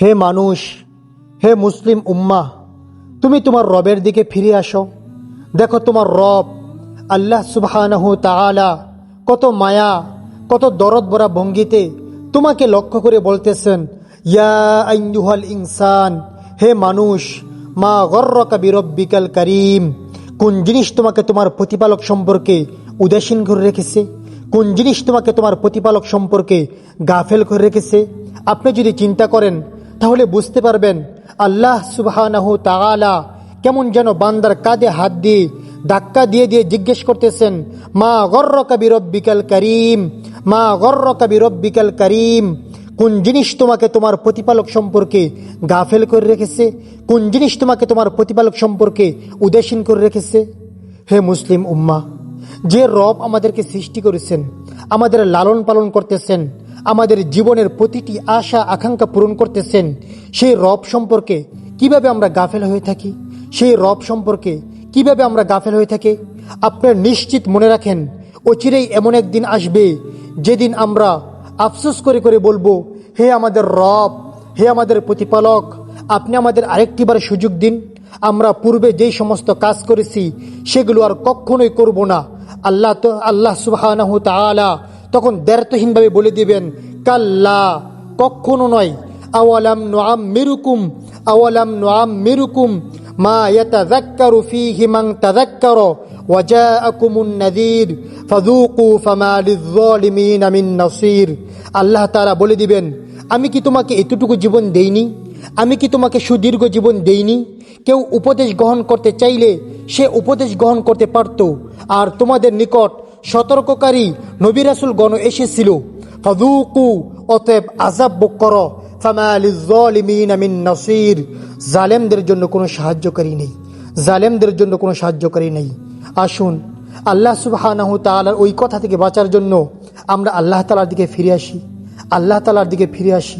হে মানুষ, হে মুসলিম উম্মাহ, তুমি তোমার রবের দিকে ফিরে আসো। দেখো তোমার রব আল্লাহ সুবহানাহু তাআলা কত মায়া, কত দরদ ভরা ভঙ্গিতে তোমাকে লক্ষ্য করে বলতেছেন, ইয়া আইয়ুহাল ইনসান, হে মানুষ, মা গর্রকা বিরব্বিকাল কারীম। কোন জিনিস তোমাকে তোমার প্রতিপালক সম্পর্কে উদাসীন করে রেখেছে? কোন জিনিস তোমাকে তোমার প্রতিপালক সম্পর্কে গাফেল করে রেখেছে? আপনি যদি চিন্তা করেন তাহলে বুঝতে পারবেন আল্লাহ সুবহানাহু তাআলা কেমন যেন বান্দার কাঁধে হাত দিয়ে ধাক্কা দিয়ে দিয়ে জিজ্ঞেস করতেছেন, মা গর্রকা বিরব্বিকাল কারীম, মা গর্রকা বিরব্বিকাল কারীম। কোন জিনিস তোমাকে তোমার প্রতিপালক সম্পর্কে গাফেল করে রেখেছে? কোন জিনিস তোমাকে তোমার প্রতিপালক সম্পর্কে উদাসীন করে রেখেছে? হে মুসলিম উম্মাহ, যে রব আমাদেরকে সৃষ্টি করেছেন, আমাদের লালন পালন করতেছেন, আমাদের জীবনের প্রতিটি আশা আকাঙ্ক্ষা পূরণ করতেছেন, সেই রব সম্পর্কে কিভাবে আমরা গাফেল হয়ে থাকি? সেই রব সম্পর্কে কিভাবে আমরা গাফেল হয়ে থাকি? আপনারা নিশ্চিত মনে রাখেন, অচিরেই এমন একদিন আসবে যেদিন আমরা আফসোস করে করে বলবো, হে আমাদের রব, হে আমাদের প্রতিপালক, আপনি আমাদের আরেকটিবার সুযোগ দিন। আমরা পূর্বে যেই সমস্ত কাজ করেছি সেগুলো আর কখনোই করব না। আল্লাহ সুবহানাহু তাআলা তখন দ্ব্যর্থহীনভাবে বলে দিবেন, কাল্লা, কখনো নয়। আওয়ালাম নুআম্মিরুকুম, আওয়ালাম নুআম্মিরুকুম মা ইয়াতাযাক্কারু ফীহি মান তাযাক্কারা ওয়া জাআকুমুন নাযীর ফাযূকু ফামা লিয-যালিমিনা মিন নাসীর। আল্লাহ তাআলা বলে দিবেন, আমি কি তোমাকে এতটুকু জীবন দেইনি? আমি কি তোমাকে সুদীর্ঘ জীবন দেইনি? কেউ উপদেশ গ্রহণ করতে চাইলে সে উপদেশ গ্রহণ করতে পারত, আর তোমাদের নিকট সতর্ককারী নবী রাসূল গণ এসেছিল। ফাযূকু, অতএব আযাব ভোগ করো। ফামা লিয-যালিমিনা মিন নাসীর, জালেমদের জন্য কোনো সাহায্যকারী নেই, জালেমদের জন্য কোনো সাহায্যকারী নেই। আসুন আল্লাহ সুবহানাহু তাআলার ওই কথা থেকে বাঁচার জন্য আমরা আল্লাহ তাআলার দিকে ফিরে আসি, আল্লাহ তাআলার দিকে ফিরে আসি।